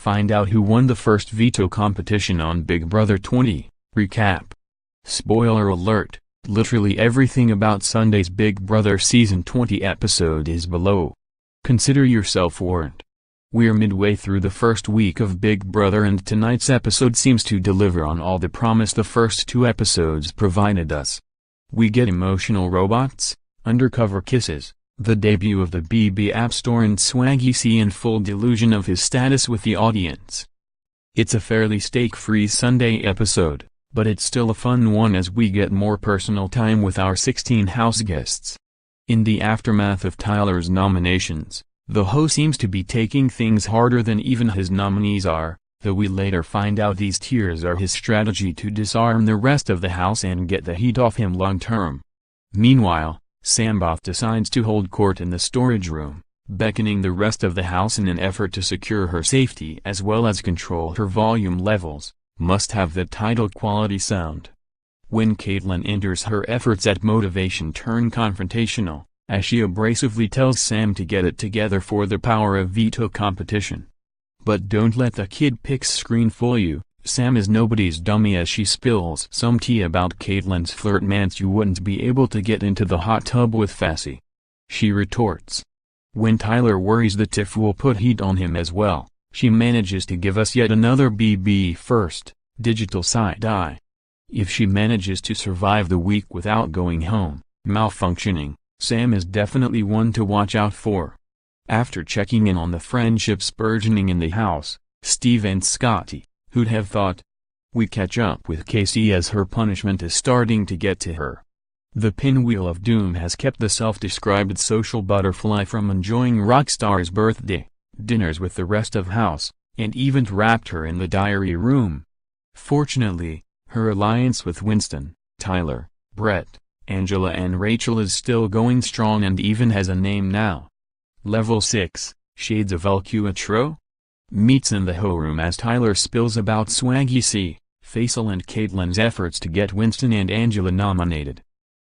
Find out who won the first veto competition on Big Brother 20. Recap. Spoiler alert, literally everything about Sunday's Big Brother Season 20 episode is below. Consider yourself warned. We're midway through the first week of Big Brother and tonight's episode seems to deliver on all the promise the first two episodes provided us. We get emotional robots, undercover kisses, the debut of the BB App Store and Swaggy C in full delusion of his status with the audience. It's a fairly stake-free Sunday episode, but it's still a fun one as we get more personal time with our 16 house guests. In the aftermath of Tyler's nominations, the host seems to be taking things harder than even his nominees are, though we later find out these tears are his strategy to disarm the rest of the house and get the heat off him long term. Meanwhile, Samboth decides to hold court in the storage room, beckoning the rest of the house in an effort to secure her safety as well as control her volume levels, must have the title quality sound. When Caitlyn enters, her efforts at motivation turn confrontational, as she abrasively tells Sam to get it together for the power of veto competition. But don't let the kid pics screen fool you, Sam is nobody's dummy as she spills some tea about Caitlyn's flirt meant you wouldn't be able to get into the hot tub with Fassi. She retorts. When Tyler worries the tiff will put heat on him as well, she manages to give us yet another BB first, digital side-eye. If she manages to survive the week without going home, malfunctioning, Sam is definitely one to watch out for. After checking in on the friendships burgeoning in the house, Steve and Scotty, who'd have thought? We catch up with Casey as her punishment is starting to get to her. The pinwheel of doom has kept the self-described social butterfly from enjoying Rockstar's birthday dinners with the rest of house, and even wrapped her in the diary room. Fortunately, her alliance with Winston, Tyler, Brett, Angela and Rachel is still going strong and even has a name now. Level 6, Shades of LQatro? Meets in the Ho room as Tyler spills about Swaggy C, Faisal and Caitlyn's efforts to get Winston and Angela nominated.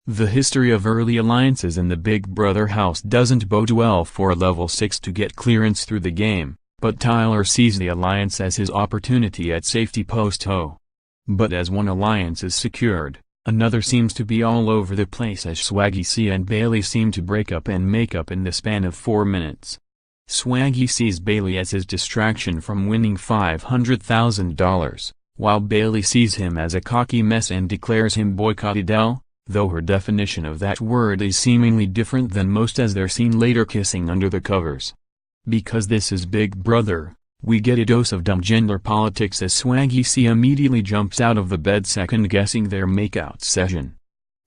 The history of early alliances in the Big Brother house doesn't bode well for Level 6 to get clearance through the game, but Tyler sees the alliance as his opportunity at safety post-Ho. But as one alliance is secured, another seems to be all over the place as Swaggy C and Bailey seem to break up and make up in the span of 4 minutes. Swaggy sees Bailey as his distraction from winning $500,000, while Bailey sees him as a cocky mess and declares him boycotted, though her definition of that word is seemingly different than most as they're seen later kissing under the covers. Because this is Big Brother, we get a dose of dumb gender politics as Swaggy C immediately jumps out of the bed second-guessing their makeout session.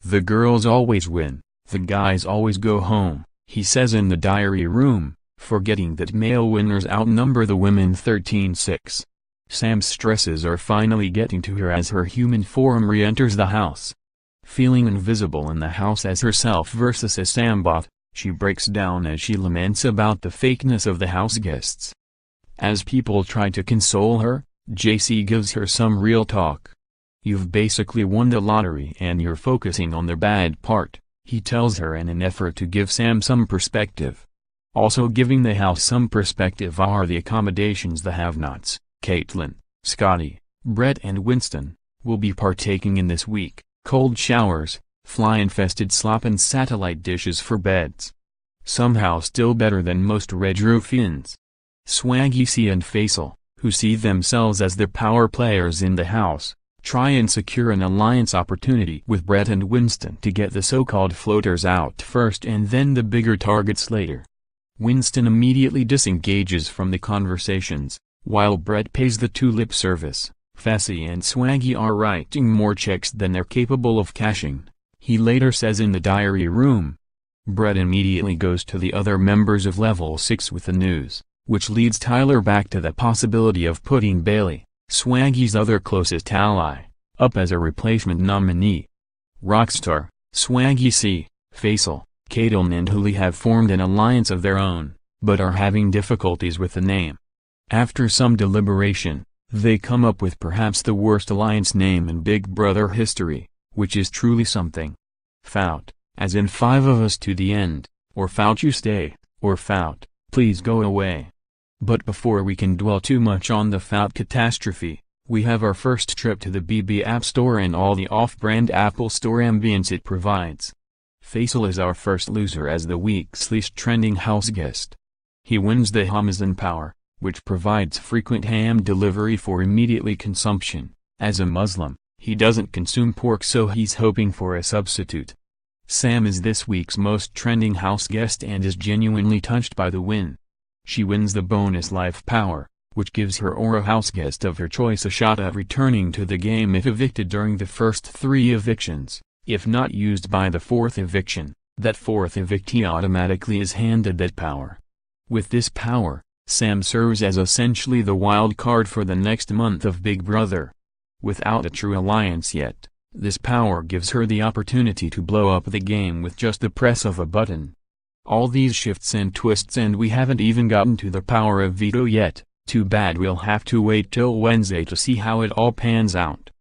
The girls always win, the guys always go home, he says in the diary room, forgetting that male winners outnumber the women 13-6. Sam's stresses are finally getting to her as her human form re-enters the house. Feeling invisible in the house as herself versus a Sambot, she breaks down as she laments about the fakeness of the house guests. As people try to console her, JC gives her some real talk. You've basically won the lottery and you're focusing on the bad part, he tells her in an effort to give Sam some perspective. Also giving the house some perspective are the accommodations the have-nots, Caitlyn, Scotty, Brett and Winston, will be partaking in this week: cold showers, fly-infested slop and satellite dishes for beds. Somehow still better than most Red Roof Inns. Swaggy C and Faisal, who see themselves as the power players in the house, try and secure an alliance opportunity with Brett and Winston to get the so-called floaters out first and then the bigger targets later. Winston immediately disengages from the conversations, while Brett pays the two lip service. Fassi and Swaggy are writing more checks than they're capable of cashing, he later says in the diary room. Brett immediately goes to the other members of Level 6 with the news, which leads Tyler back to the possibility of putting Bailey, Swaggy's other closest ally, up as a replacement nominee. Rockstar, Swaggy C, Faisal, Caitlyn and Huli have formed an alliance of their own, but are having difficulties with the name. After some deliberation, they come up with perhaps the worst alliance name in Big Brother history, which is truly something. Fout, as in 5 of us to the end, or Fout you stay, or Fout, please go away. But before we can dwell too much on the Fout catastrophe, we have our first trip to the BB App Store and all the off-brand Apple Store ambience it provides. Faisal is our first loser as the week's least trending house guest. He wins the Amazon Power, which provides frequent ham delivery for immediately consumption. As a Muslim, he doesn't consume pork, so he's hoping for a substitute. Sam is this week's most trending house guest and is genuinely touched by the win. She wins the bonus life power, which gives her or a house guest of her choice a shot at returning to the game if evicted during the first 3 evictions. If not used by the 4th eviction, that 4th evictee automatically is handed that power. With this power, Sam serves as essentially the wild card for the next month of Big Brother. Without a true alliance yet, this power gives her the opportunity to blow up the game with just the press of a button. All these shifts and twists, and we haven't even gotten to the power of veto yet. Too bad, we'll have to wait till Wednesday to see how it all pans out.